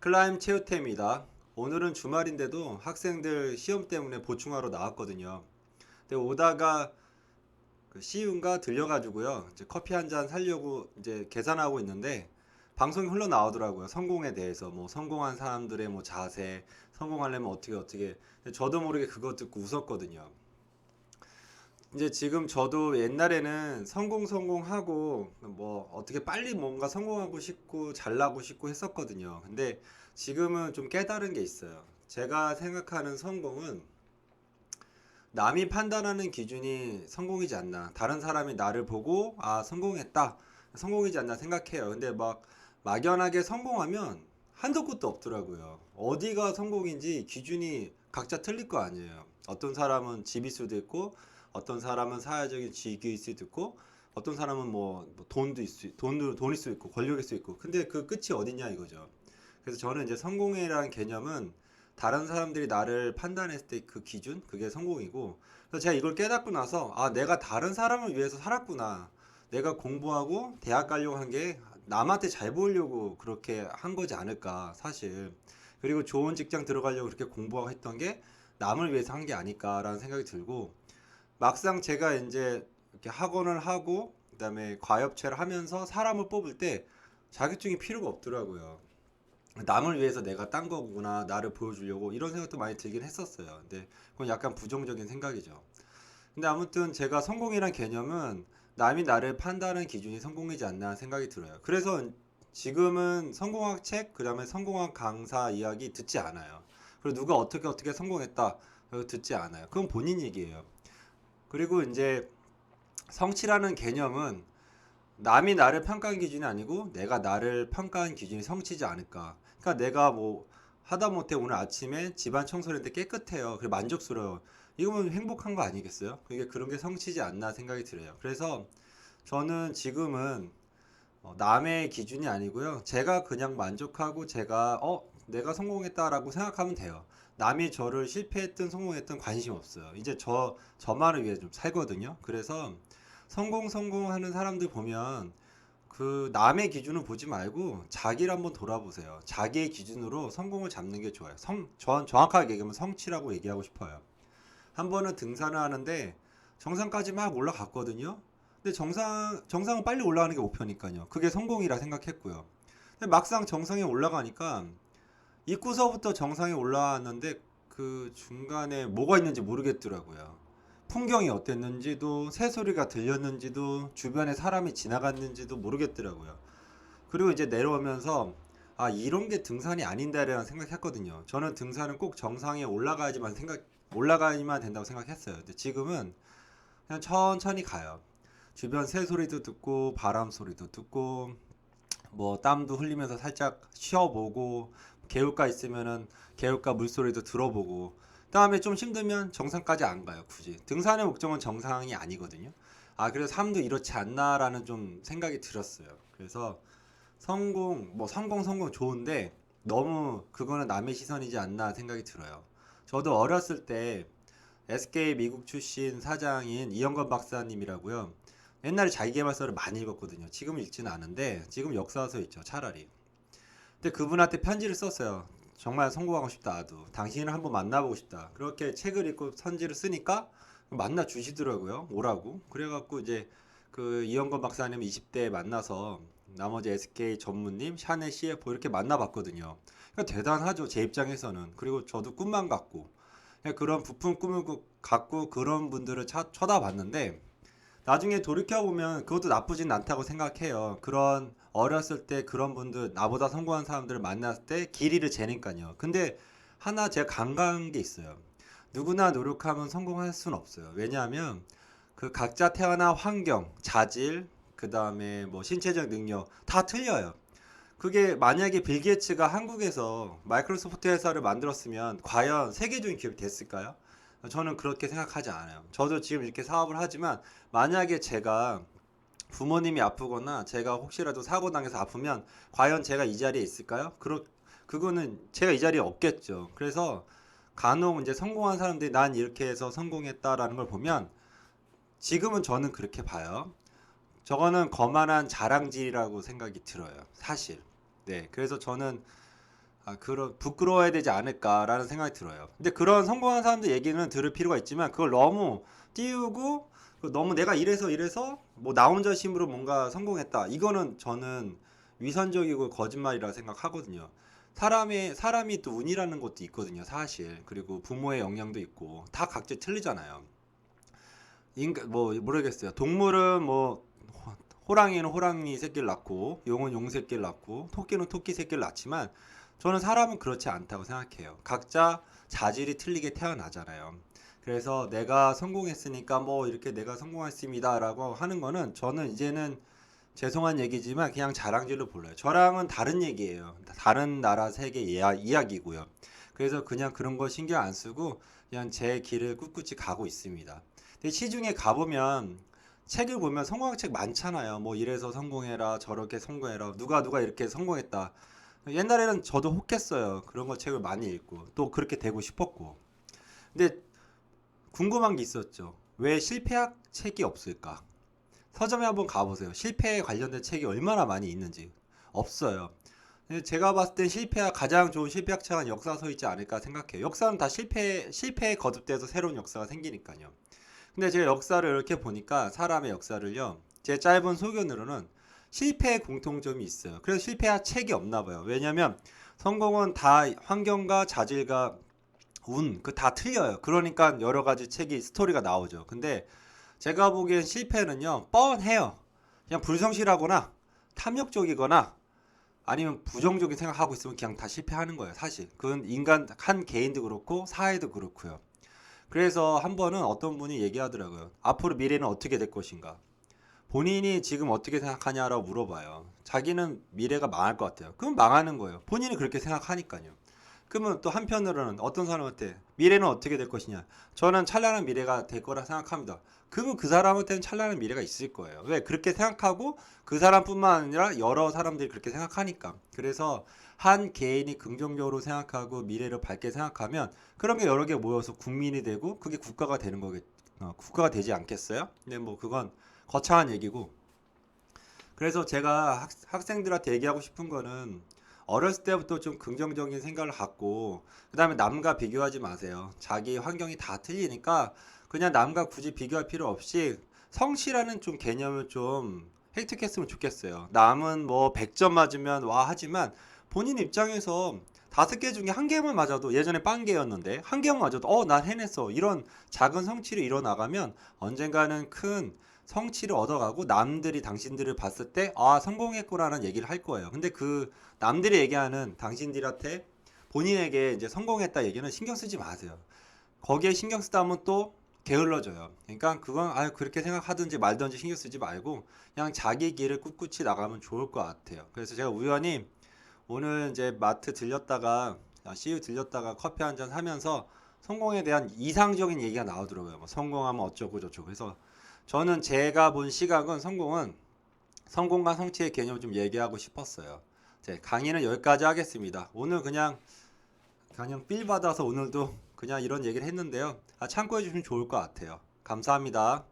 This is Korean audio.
클라임 체육팀입니다. 오늘은 주말인데도 학생들 시험 때문에 보충하러 나왔거든요. 근데 오다가 그 시윤가 들려가지고요. 이제 커피 한 잔 사려고 이제 계산하고 있는데 방송이 흘러나오더라고요. 성공에 대해서 뭐 성공한 사람들의 뭐 자세, 성공하려면 어떻게. 근데 저도 모르게 그거 듣고 웃었거든요. 이제 지금 저도 옛날에는 성공하고 뭐 어떻게 빨리 뭔가 성공하고 싶고 잘나고 싶고 했었거든요. 근데 지금은 좀 깨달은 게 있어요. 제가 생각하는 성공은 남이 판단하는 기준이 성공이지 않나. 다른 사람이 나를 보고 아, 성공했다. 성공이지 않나 생각해요. 근데 막 막연하게 성공하면 한도 끝도 없더라고요. 어디가 성공인지 기준이 각자 틀릴 거 아니에요. 어떤 사람은 집일 수도 있고, 어떤 사람은 사회적인 지위일 수도 있고, 어떤 사람은 뭐 돈일 수 있고, 권력일 수 있고. 근데 그 끝이 어디냐 이거죠. 그래서 저는 이제 성공이라는 개념은 다른 사람들이 나를 판단했을 때 그 기준, 그게 성공이고, 그래서 제가 이걸 깨닫고 나서 아, 내가 다른 사람을 위해서 살았구나. 내가 공부하고 대학 가려고 한 게 남한테 잘 보이려고 그렇게 한 거지 않을까, 사실. 그리고 좋은 직장 들어가려고 그렇게 공부하고 했던 게 남을 위해서 한 게 아닐까라는 생각이 들고, 막상 제가 이제 이렇게 학원을 하고 그다음에 과업체를 하면서 사람을 뽑을 때 자격증이 필요가 없더라고요. 남을 위해서 내가 딴 거구나, 나를 보여주려고, 이런 생각도 많이 들긴 했었어요. 근데 그건 약간 부정적인 생각이죠. 근데 아무튼 제가 성공이란 개념은 남이 나를 판단하는 기준이 성공이지 않나 생각이 들어요. 그래서 지금은 성공학 책, 그 다음에 성공학 강사 이야기 듣지 않아요. 그리고 누가 어떻게 성공했다, 듣지 않아요. 그건 본인 얘기예요. 그리고 이제 성취라는 개념은 남이 나를 평가한 기준이 아니고 내가 나를 평가한 기준이 성취지 않을까. 그러니까 내가 뭐 하다못해 오늘 아침에 집안 청소를 했는데 깨끗해요. 그래 만족스러워. 이거면 행복한 거 아니겠어요? 그게 그런 게 성취지 않나 생각이 들어요. 그래서 저는 지금은 남의 기준이 아니고요. 제가 그냥 만족하고 제가 내가 성공했다라고 생각하면 돼요. 남이 저를 실패했든 성공했든 관심 없어요. 이제 저만을 위해 좀 살거든요. 그래서 성공하는 사람들 보면 그 남의 기준을 보지 말고 자기를 한번 돌아보세요. 자기의 기준으로 성공을 잡는 게 좋아요. 정확하게 얘기하면 성취라고 얘기하고 싶어요. 한 번은 등산을 하는데 정상까지 막 올라갔거든요. 근데 정상은 빨리 올라가는 게 목표니까요. 그게 성공이라 생각했고요. 근데 막상 정상에 올라가니까 입구서부터 정상에 올라왔는데 그 중간에 뭐가 있는지 모르겠더라고요. 풍경이 어땠는지도, 새소리가 들렸는지도, 주변에 사람이 지나갔는지도 모르겠더라고요. 그리고 이제 내려오면서 아, 이런 게 등산이 아닌데라는 생각했거든요. 저는 등산은 꼭 정상에 올라가야만 된다고 생각했어요. 근데 지금은 그냥 천천히 가요. 주변 새 소리도 듣고 바람 소리도 듣고 뭐 땀도 흘리면서 살짝 쉬어보고, 개울가 있으면은 개울가 물소리도 들어보고, 그다음에 좀 힘들면 정상까지 안 가요. 굳이 등산의 목적은 정상이 아니거든요. 아, 그래서 삶도 이렇지 않나라는 좀 생각이 들었어요. 그래서 성공 좋은데 너무 그거는 남의 시선이지 않나 생각이 들어요. 저도 어렸을 때 SK 미국 출신 사장인 이영건 박사님이라고요. 옛날에 자기계발서를 많이 읽었거든요. 지금은 읽지는 않은데 지금 역사서 있죠, 차라리. 근데 그분한테 편지를 썼어요. 정말 성공하고 싶다, 나도. 당신을 한번 만나보고 싶다. 그렇게 책을 읽고 편지를 쓰니까 만나 주시더라고요. 오라고. 그래갖고 이제 그 이영건 박사님 20대에 만나서 나머지 SK 전무님, 샤넬 CFO 이렇게 만나봤거든요. 그러니까 대단하죠, 제 입장에서는. 그리고 저도 꿈만 갖고 그런 부푼 꿈을 갖고 그런 분들을 쳐다봤는데 나중에 돌이켜보면 그것도 나쁘진 않다고 생각해요. 그런 어렸을 때 그런 분들, 나보다 성공한 사람들을 만났을 때 길이를 재니까요. 근데 하나 제가 간과한 게 있어요. 누구나 노력하면 성공할 수는 없어요. 왜냐하면 그 각자 태어난 환경, 자질, 그 다음에 뭐 신체적 능력 다 틀려요. 그게 만약에 빌 게이츠가 한국에서 마이크로소프트 회사를 만들었으면 과연 세계적인 기업이 됐을까요? 저는 그렇게 생각하지 않아요. 저도 지금 이렇게 사업을 하지만 만약에 제가 부모님이 아프거나 제가 혹시라도 사고 당해서 아프면 과연 제가 이 자리에 있을까요? 그거는 제가 이 자리에 없겠죠. 그래서 간혹 이제 성공한 사람들이 난 이렇게 해서 성공했다라는 걸 보면 지금은 저는 그렇게 봐요. 저거는 거만한 자랑질이라고 생각이 들어요. 사실. 네. 그래서 저는 그런 부끄러워야 되지 않을까라는 생각이 들어요. 근데 그런 성공한 사람들 얘기는 들을 필요가 있지만 그걸 너무 띄우고 너무 내가 이래서 뭐 나 혼자 힘으로 뭔가 성공했다. 이거는 저는 위선적이고 거짓말이라 생각하거든요. 사람이 또 운이라는 것도 있거든요, 사실. 그리고 부모의 영향도 있고 다 각자 틀리잖아요. 뭐 모르겠어요. 동물은 뭐 호랑이는 호랑이 새끼를 낳고 용은 용 새끼를 낳고 토끼는 토끼 새끼를 낳지만 저는 사람은 그렇지 않다고 생각해요. 각자 자질이 틀리게 태어나잖아요. 그래서 내가 성공했으니까 뭐 이렇게 내가 성공했습니다라고 하는 거는 저는 이제는 죄송한 얘기지만 그냥 자랑질로 불러요. 저랑은 다른 얘기예요. 다른 나라 세계 이야기고요. 그래서 그냥 그런 거 신경 안 쓰고 그냥 제 길을 꿋꿋이 가고 있습니다. 근데 시중에 가보면 책을 보면 성공학 책 많잖아요. 뭐 이래서 성공해라, 저렇게 성공해라, 누가 이렇게 성공했다. 옛날에는 저도 혹했어요. 그런 거 책을 많이 읽고 또 그렇게 되고 싶었고. 근데 궁금한 게 있었죠. 왜 실패학 책이 없을까? 서점에 한번 가보세요. 실패에 관련된 책이 얼마나 많이 있는지. 없어요. 근데 제가 봤을 땐 가장 좋은 실패학 책은 역사서이지 않을까 생각해요. 역사는 다 실패에 거듭돼서 새로운 역사가 생기니까요. 근데 제가 역사를 이렇게 보니까 사람의 역사를요. 제 짧은 소견으로는 실패의 공통점이 있어요. 그래서 실패한 책이 없나 봐요. 왜냐면 성공은 다 환경과 자질과 운, 그 다 틀려요. 그러니까 여러 가지 스토리가 나오죠. 근데 제가 보기엔 실패는요, 뻔해요. 그냥 불성실하거나 탐욕적이거나 아니면 부정적인 생각하고 있으면 그냥 다 실패하는 거예요, 사실. 그건 한 개인도 그렇고 사회도 그렇고요. 그래서 한 번은 어떤 분이 얘기하더라고요. 앞으로 미래는 어떻게 될 것인가? 본인이 지금 어떻게 생각하냐라고 물어봐요. 자기는 미래가 망할 것 같아요. 그럼 망하는 거예요. 본인이 그렇게 생각하니까요. 그러면 또 한편으로는 어떤 사람한테 미래는 어떻게 될 것이냐? 저는 찬란한 미래가 될 거라 생각합니다. 그러면 그 사람한테는 찬란한 미래가 있을 거예요. 왜? 그렇게 생각하고 그 사람뿐만 아니라 여러 사람들이 그렇게 생각하니까. 그래서 한 개인이 긍정적으로 생각하고 미래를 밝게 생각하면 그런 게 여러 개 모여서 국민이 되고 그게 국가가 되는 거겠, 국가가 되지 않겠어요? 근데 뭐 그건 거창한 얘기고. 그래서 제가 학생들한테 얘기하고 싶은 거는 어렸을 때부터 좀 긍정적인 생각을 갖고 그 다음에 남과 비교하지 마세요. 자기 환경이 다 틀리니까 그냥 남과 굳이 비교할 필요 없이 성실하는 좀 개념을 좀 획득했으면 좋겠어요. 남은 뭐 100점 맞으면 와 하지만 본인 입장에서 5개 중에 한 개만 맞아도 예전에 빵개였는데 한 개만 맞아도 난 해냈어 이런 작은 성취를 이뤄 나가면 언젠가는 큰 성취를 얻어가고 남들이 당신들을 봤을 때 성공했구나라는 얘기를 할 거예요. 근데 그 남들이 얘기하는 당신들한테 본인에게 이제 성공했다 얘기는 신경 쓰지 마세요. 거기에 신경 쓰다 보면 또 게을러져요. 그러니까 그건 그렇게 생각하든지 말든지 신경 쓰지 말고 그냥 자기 길을 꿋꿋이 나가면 좋을 것 같아요. 그래서 제가 우연히 오늘 이제 CU 들렸다가 커피 한 잔 하면서 성공에 대한 이상적인 얘기가 나오더라고요. 뭐 성공하면 어쩌고 저쩌고. 그래서 저는 제가 본 시각은 성공과 성취의 개념을 좀 얘기하고 싶었어요. 제 강의는 여기까지 하겠습니다. 오늘 그냥 필 받아서 오늘도 그냥 이런 얘기를 했는데요. 참고해 주시면 좋을 것 같아요. 감사합니다.